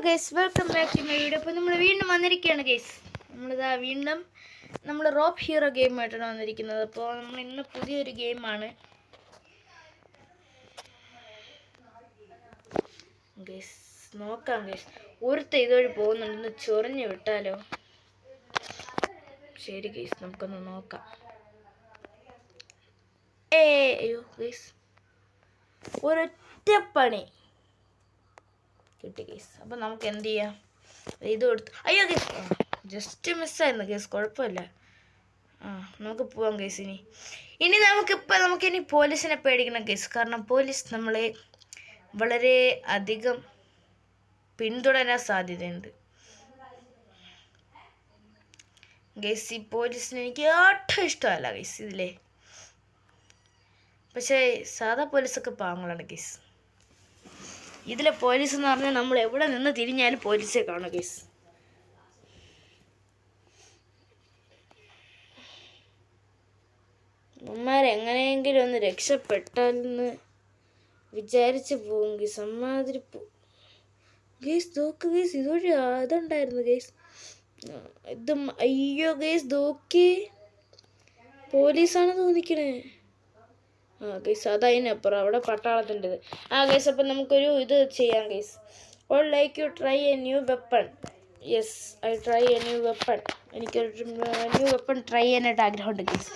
Guys, welcome back to my video. അപ്പോൾ നമ്മൾ വീണ്ടും വന്നിരിക്കുകയാണ് ഗൈസ്. വീണ്ടും നമ്മൾ റോപ്പ് ഹീറോ ഗെയിമായിട്ടാണ് വന്നിരിക്കുന്നത്. അപ്പോൾ നമ്മൾ ഇന്ന് പുതിയൊരു ഗെയിമാണ് ഗൈസ്. നോക്കാം ഗൈസ്, ഒരുത്ത ഇതുവഴി പോകുന്നുണ്ടെന്ന് ചൊറിഞ്ഞു വിട്ടാലോ? ശരി ഗൈസ്, നമുക്കൊന്ന് നോക്കാം. അയ്യോ ഗൈസ്, ഒരൊറ്റപ്പണി കിട്ടി ഗൈസ്. അപ്പം നമുക്ക് എന്ത് ചെയ്യാം, ഇത് കൊടുത്ത് അയ്യോ ഗൈസ്, ജസ്റ്റ് മിസ്സായിരുന്നു ഗൈസ്, കുഴപ്പമില്ല. നമുക്ക് പോവാം ഗൈസ്. ഇനി നമുക്കിനി പോലീസിനെ പേടിക്കണം ഗൈസ്. കാരണം പോലീസ് നമ്മളെ വളരെ അധികം പിന്തുടരാൻ സാധ്യതയുണ്ട് ഗൈസ്. ഈ പോലീസിന് എനിക്ക് ഒട്ടും ഇഷ്ടമല്ല ഗൈസ് ഇതിലെ. പക്ഷേ സാധാ പോലീസൊക്കെ പാവങ്ങളാണ് ഗൈസ്. ഇതിലെ പോലീസ് എന്ന് പറഞ്ഞാൽ നമ്മൾ എവിടെ നിന്ന് തിരിഞ്ഞാലും പോലീസെ കാണും ഗൈസ്. എങ്ങനെയെങ്കിലും ഒന്ന് രക്ഷപ്പെട്ടാലെന്ന് വിചാരിച്ച് പോകും ഗൈസ്. അമ്മാതിരി ഗൈസ് നോക്ക് ഗൈസ്, ഇതൊരു ഇതുണ്ടായിരുന്നു ഗൈസ്. അയ്യോ ഗൈസ് നോക്കി, പോലീസാണ് തോന്നിക്കണേ. ഗൈസ് അതതിനപ്പുറം അവിടെ പട്ടാളത്തിൻ്റെ ഗൈസ്. അപ്പം നമുക്കൊരു ഇത് ചെയ്യാം guys. All like you try A new weapon. Yes, I try A new weapon. എനിക്കൊരു ന്യൂ വെപ്പൺ ട്രൈ ചെയ്യാനായിട്ട് ആഗ്രഹമുണ്ട് ഗൈസ്.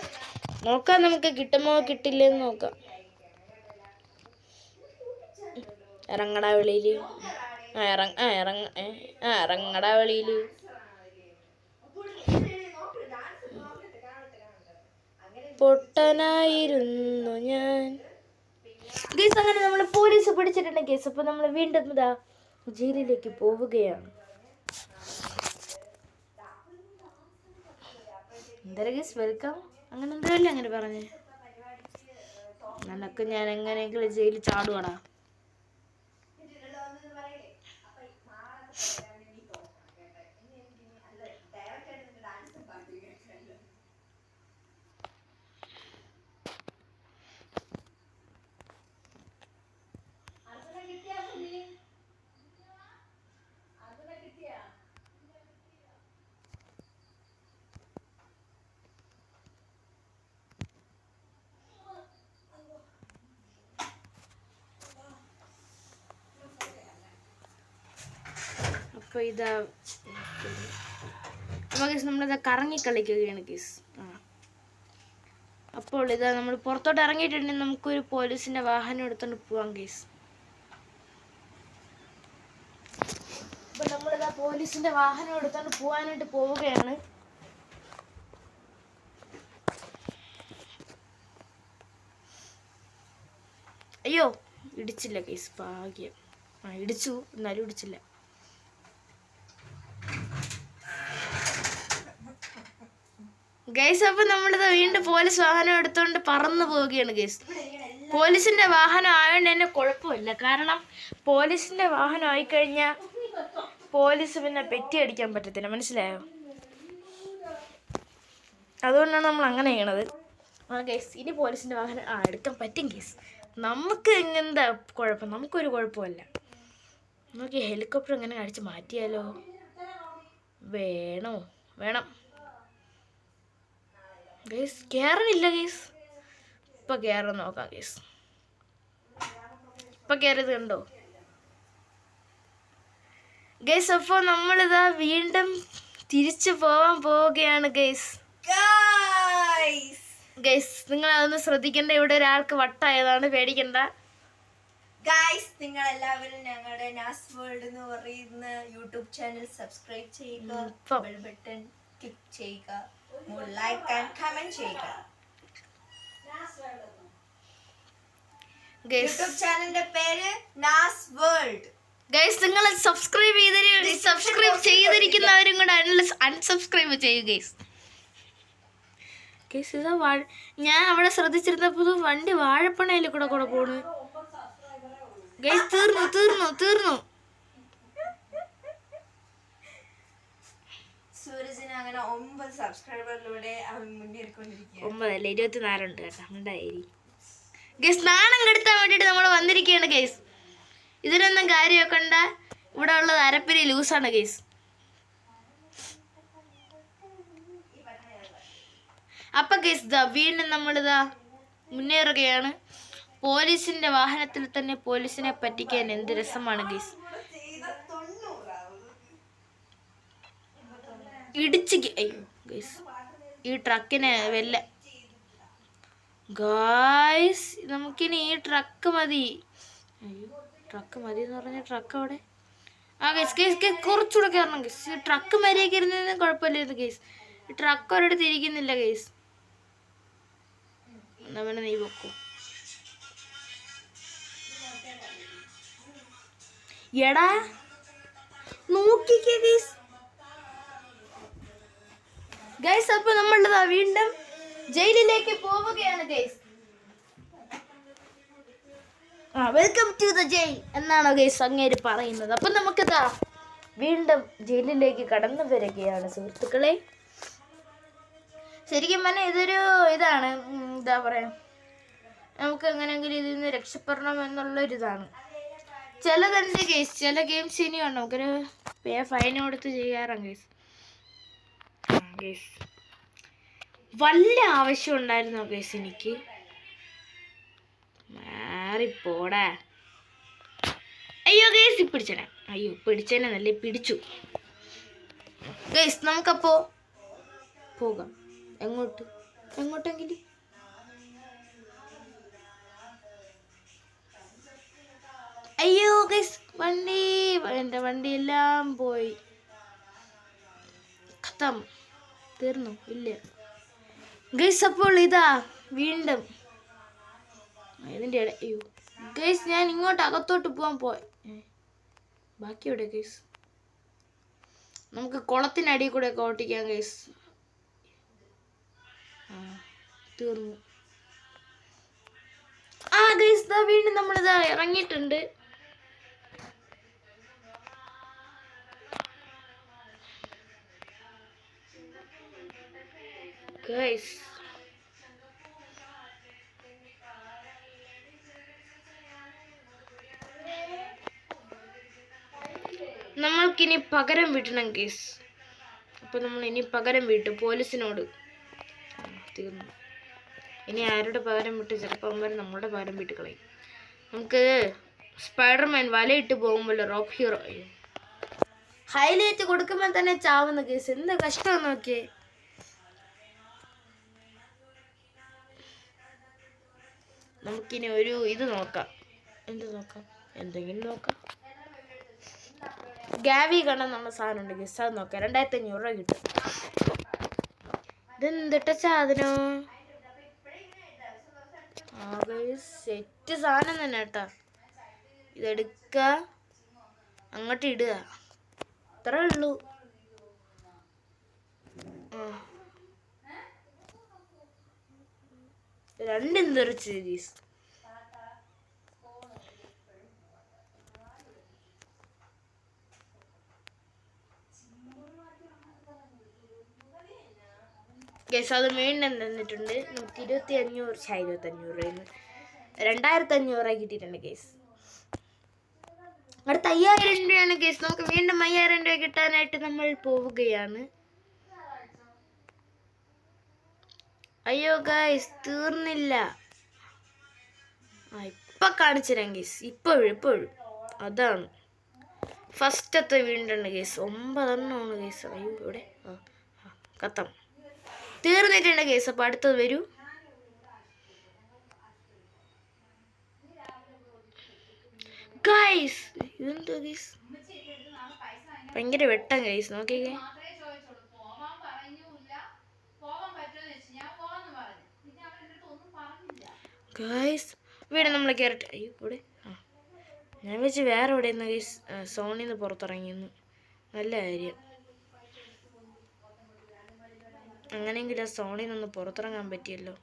നോക്കാം നമുക്ക് കിട്ടുമോ കിട്ടില്ലെന്ന് നോക്കാം. ഇറങ്ങടാ വെളിയിൽ, ഇറങ്ങടാ വെളിയിൽ. പൊട്ടനായിരുന്നു ഞാൻ ഗൈസ്. അങ്ങനെ നമ്മൾ പോലീസ് പിടിച്ചിട്ടുണ്ട് ഗൈസ്. അപ്പോൾ നമ്മൾ വീണ്ടും ജയിലിലേക്ക് പോവുകയാണ്. എന്തായാലും ഗൈസ് വെൽക്കം, അങ്ങനെ എന്തല്ലേ അങ്ങനെ പറഞ്ഞേ. നിനക്ക് ഞാൻ എങ്ങനെയെങ്കിലും ജയിലിൽ ചാടുവാടാ. അപ്പോൾ നമ്മളിതാ കറങ്ങി കളിക്കുകയാണ് ഗീസ്. അപ്പോൾ നമ്മൾ പുറത്തോട്ട് ഇറങ്ങിയിട്ടുണ്ടെങ്കിൽ നമുക്കൊരു പോലീസിൻ്റെ വാഹനം എടുത്തോണ്ട് പോവാം ഗീസ്. അപ്പോൾ നമ്മളിതാ പോലീസിൻ്റെ വാഹനം എടുത്തോണ്ട് പോകാനായിട്ട് പോവുകയാണ്. അയ്യോ ഇടിച്ചില്ല ഗീസ്, ഭാഗ്യം. ഇടിച്ചു, എന്നാലും ഇടിച്ചില്ല. ഗൈസ് അപ്പോൾ നമ്മളിത് വീണ്ടും പോലീസ് വാഹനം എടുത്തുകൊണ്ട് പറന്നു പോവുകയാണ് ഗൈസ്. പോലീസിൻ്റെ വാഹനം ആയതുകൊണ്ട് തന്നെ കുഴപ്പമില്ല. കാരണം പോലീസിൻ്റെ വാഹനം ആയിക്കഴിഞ്ഞാൽ പോലീസ് പിന്നെ പെറ്റി അടിക്കാൻ പറ്റത്തില്ല, മനസ്സിലായോ? അതുകൊണ്ടാണ് നമ്മൾ അങ്ങനെ ചെയ്യണത്. ഗൈസ് ഇനി പോലീസിൻ്റെ വാഹനം എടുക്കാൻ പറ്റും ഗൈസ്. നമുക്ക് എന്താ കുഴപ്പം, നമുക്കൊരു കുഴപ്പമില്ല. നമുക്ക് ഹെലികോപ്റ്റർ എങ്ങനെ അടിച്ച് മാറ്റിയാലോ? വേണം ഗൈസ്. കയറണില്ല ഗൈസ്. ഇപ്പം കയറാൻ നോക്കാം ഗൈസ്. ഇപ്പം കയറിയത് കണ്ടോ ഗൈസ്? അപ്പോൾ നമ്മളിതാ വീണ്ടും തിരിച്ചു പോവാൻ പോവുകയാണ് ഗൈസ്. ഗൈസ് നിങ്ങൾ അതൊന്ന് ശ്രദ്ധിക്കേണ്ട. ഇവിടെ ഒരാൾക്ക് വട്ടായതാണ്, പേടിക്കണ്ട ഗൈസ്. നിങ്ങൾ എല്ലാവരും ഞങ്ങളുടെ നാസ് വേൾഡ് എന്ന് പറയുന്ന യൂട്യൂബ് ചാനൽ സബ്സ്ക്രൈബ് ചെയ്യുക, ബെൽ ബട്ടൺ ക്ലിക്ക് ചെയ്യുക, ലൈക്ക് ആൻഡ് കമന്റ് ചെയ്യുക. യൂട്യൂബ് ചാനലിന്റെ പേര് നാസ് വേൾഡ്. ഗൈസ് നിങ്ങൾ സബ്സ്ക്രൈബ് ചെയ്തിരിക്കുന്നവരും കൂടെ അൺസബ്സ്ക്രൈബ് ചെയ്യുക ഗൈസ്. ഗൈസ് ഇതാ ഞാൻ അവിടെ ശ്രദ്ധിച്ചിരുന്നപ്പോൾ വണ്ടി വാഴപ്പണയിൽ കൂടെ പോണു ഗൈസ്. തീർന്നു. സൂരജിന് അങ്ങനെ 9 സബ്സ്ക്രൈബറിലൂടെ അവൻ മുന്നേറിക്കൊണ്ടിരിക്കുക. 9 അല്ല 24 ഉണ്ട് കേട്ടോ. ഉണ്ടായി ഗൈസ്, നാണം കെടുത്താൻ വേണ്ടിയിട്ട് നമ്മൾ വന്നിരിക്കുകയാണ് ഗൈസ്. ഇതിനൊന്നും കാര്യമൊക്കെ ഇവിടെ ഉള്ളത് അരപ്പിരി ലൂസാണ് ഗൈസ്. അപ്പൊ ഗൈസ് വീണ്ടും നമ്മളിതാ മുന്നേറുകയാണ്. പോലീസിന്റെ വാഹനത്തിൽ തന്നെ പോലീസിനെ പറ്റിക്കാൻ എന്ത് രസമാണ് ഗൈസ്. ഇടിച്ച് അയ്യോ ഗൈസ്, ഈ ട്രക്കിനെ വല്ല ഗൈസ്, നമുക്കിനി ഈ ട്രക്ക് മതി. അയ്യോ ട്രക്ക് മതി എന്ന് പറഞ്ഞ ട്രക്ക് അവിടെ. ആ ഗൈസ് ഗൈസ് ഗൈസ് കുറച്ചുകൂടെ കയറണം ഗൈസ്. ഈ ട്രക്ക് മര്യാദയ്ക്ക് ഇരുന്നതിന് കുഴപ്പമില്ലായിരുന്നു ഗൈസ്. ഈ ട്രക്ക് ഒരിടത്ത് ഇരിക്കുന്നില്ല ഗൈസ്. എന്നാ വേണം നീ വെക്കൂ. എടാ നോക്കിക്കേ ഗൈസ്. ഗൈസ് അപ്പൊ നമ്മളിതാ വീണ്ടും ജയിലിലേക്ക് പോവുകയാണ് guys. Welcome to the jail എന്നാണോ ഗൈസ് അങ്ങേര് പറയുന്നത്. അപ്പൊ നമുക്കിതാ വീണ്ടും ജയിലിലേക്ക് കടന്നു വരികയാണ് സുഹൃത്തുക്കളെ. ശരിക്കും പറഞ്ഞാൽ ഇതൊരു ഇതാണ്, എന്താ പറയാ, നമുക്ക് എങ്ങനെയെങ്കിലും ഇതിൽ നിന്ന് രക്ഷപ്പെടണം എന്നുള്ളൊരിതാണ്. ചിലതുണ്ട് ഗൈസ്, ചില ഗെയിംസ് ഇനിയുണ്ട് നമുക്കൊരു ഫൈൻ കൊടുത്ത് ചെയ്യാറാണ് ഗൈസ്. ഗൈസ് വല്ല ആവശ്യം ഉണ്ടായിരുന്നോ ഗൈസ് എനിക്ക്? മാറിപ്പോടാ. അയ്യോ ഗൈസ് പിടിച്ചനെ, അയ്യോ പിടിച്ചനെ നല്ല പിടിച്ചു ഗൈസ്. നമുക്കപ്പോ പോകാം. എങ്ങോട്ടെങ്കിലും. അയ്യോ ഗൈസ് എൻ്റെ വണ്ടിയെല്ലാം പോയി. ഖത്തം, തീർന്നു. ഇല്ല ഗൈസ്, അപ്പോൾ ഇതാ വീണ്ടും ഇതിൻ്റെ ഇട. അയ്യോ ഗൈസ്, ഞാൻ ഇങ്ങോട്ട് അകത്തോട്ട് പോയി. ബാക്കി എവിടെ ഗൈസ്? നമുക്ക് കുളത്തിനടിയിൽ കൂടെ ഒക്കെ ഓട്ടിക്കാം ഗൈസ്. തീർന്നു. ആ ഗൈസ് ഇതാ വീണ്ടും നമ്മളിതാ ഇറങ്ങിയിട്ടുണ്ട്. ഗൈസ് നമ്മൾക്കിനി പകരം വീട്ടണം ഗൈസ്. അപ്പൊ നമ്മൾ ഇനി പകരം വീട്ടു പോലീസിനോട്. തീർന്നു. ഇനി ആരുടെ പകരം വിട്ട് ചിലപ്പോൾ അവന്മാർ നമ്മളുടെ പകരം വീട്ട് കളയും. നമുക്ക് സ്പൈഡർമാൻ വലയിട്ട് പോകുമ്പോൾ റോക്ക് ഹീറോ ഹൈലൈറ്റ് കൊടുക്കുമ്പോൾ തന്നെ ചാവുന്ന കേസ്. എന്ത് കഷ്ടം നോക്കിയേ. നമുക്കിനി ഒരു ഇത് നോക്കാം. എന്ത് നോക്കാം? എന്തെങ്കിലും നോക്കാം. ഗാവി കണ്ണെന്നുള്ള സാധനം ഉണ്ട് ഗസ്, അത് നോക്കാം. 2500 രൂപ കിട്ടും. ഇതെന്തിട്ട സാധനം? സെറ്റ് സാധനം തന്നെ കേട്ടാ. ഇതെടുക്ക, അങ്ങോട്ട് ഇടുക, അത്രേ ഉള്ളൂ. രണ്ടും തെറിച്ച് സീരീസ്. ഗസ് അത് വീണ്ടും തന്നിട്ടുണ്ട്. നമുക്ക് 2500 രൂപ 2500 കിട്ടിയിട്ടുണ്ട് കേസ്. അടുത്ത 5000 രൂപയാണ് കേസ്. നമുക്ക് വീണ്ടും 5000 രൂപ കിട്ടാനായിട്ട് നമ്മൾ പോവുകയാണ്. അയ്യോ ഗൈസ് തീർന്നില്ല. ഇപ്പൊ കാണിച്ചു തരാം കേസ്. ഇപ്പോഴും അതാണ് ഫസ്റ്റത്തെ വീണ്ടുണ്ട് കേസ്. 9 എണ്ണമാണ് കേസ്. അയ്യോ ഇവിടെ കത്തം തീർന്നിട്ടുണ്ട് കേസ്. അപ്പൊ അടുത്തത് വരൂ. ഗൈസ് ഇതെന്തോ ഗൈസ്, ഭയങ്കര വെട്ടം ഗൈസ്. നോക്കിക്കേ ഗൈസ്. വീട് നമ്മൾ കയറട്ടെ. അയ്യോ ഇവിടെ ഞാൻ വെച്ച് വേറെ എവിടെ നിന്ന് ഗൈസ് സോണിൽ നിന്ന് പുറത്തിറങ്ങിയെന്ന്. നല്ല കാര്യം. അങ്ങനെയെങ്കിൽ ആ സോണിൽ നിന്ന് പുറത്തിറങ്ങാൻ പറ്റിയല്ലോ.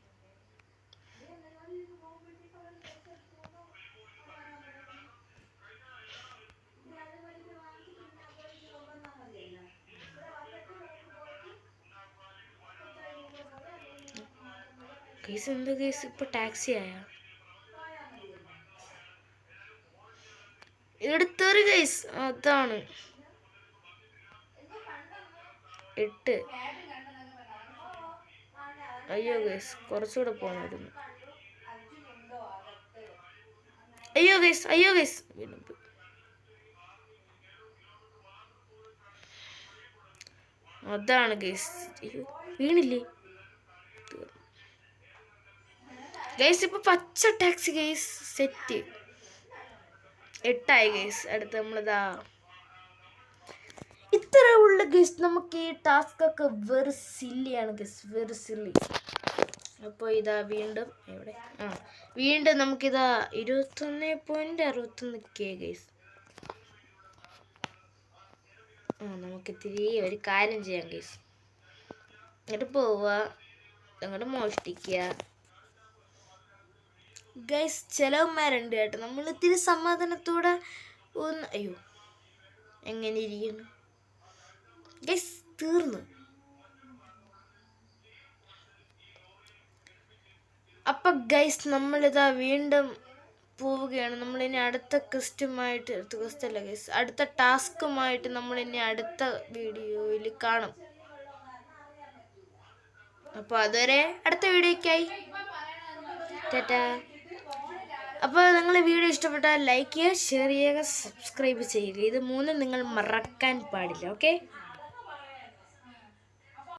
കേസ് എന്ത് കേസ്? ഇപ്പൊ ടാക്സി ആയ എടുത്തൊരു ഗൈസ് അതാണ് 8. അയ്യോ ഗൈസ് കുറച്ചുകൂടെ പോകണമായിരുന്നു. അയ്യോ ഗൈസ് വീണ്ടും പോയി. അതാണ് ഗൈസ്. അയ്യോ വീണില്ലേ ഗൈസ്. ഇപ്പൊ പച്ച ടാക്സി ഗൈസ് സെറ്റ് 8 ഗൈസ്. അടുത്ത് നമ്മളിതാ ഇത്ര ഉള്ള ഗൈസ്. നമുക്ക് ഈ ടാസ്ക് ഒക്കെ വെറി സില്ലിയാണ് ഗൈസ്, വെറി സില്ലി. അപ്പോൾ ഇതാ വീണ്ടും വീണ്ടും നമുക്കിതാ 21.61K ഗൈസ്. നമുക്ക് ഇത്തിരി ഒരു കാര്യം ചെയ്യാം ഗൈസ്. അങ്ങോട്ട് പോവുക, അങ്ങോട്ട് മോഷ്ടിക്കുക ഗൈസ്. ചിലവന്മാരുണ്ട് കേട്ടോ, നമ്മൾ ഇത്തിരി സമാധാനത്തോടെ ഒന്ന്. അയ്യോ എങ്ങനെ ഇരിക്കുന്നു ഗൈസ്, തീർന്നു. അപ്പൊ ഗൈസ് നമ്മളിതാ വീണ്ടും പോവുകയാണ്. നമ്മളിനി അടുത്ത ക്വസ്റ്റ്യല്ല ഗൈസ്, അടുത്ത ടാസ്കുമായിട്ട് നമ്മളിനി അടുത്ത വീഡിയോയിൽ കാണും. അപ്പോൾ അതുവരെ അടുത്ത വീഡിയോയ്ക്കായി ടാറ്റാ. അപ്പോൾ നിങ്ങൾ വീഡിയോ ഇഷ്ടപ്പെട്ടാൽ ലൈക്ക് ചെയ്യുക, ഷെയർ ചെയ്യുക, സബ്സ്ക്രൈബ് ചെയ്യുക. ഇത് 3 നിങ്ങൾ മറക്കാൻ പാടില്ല. ഓക്കെ.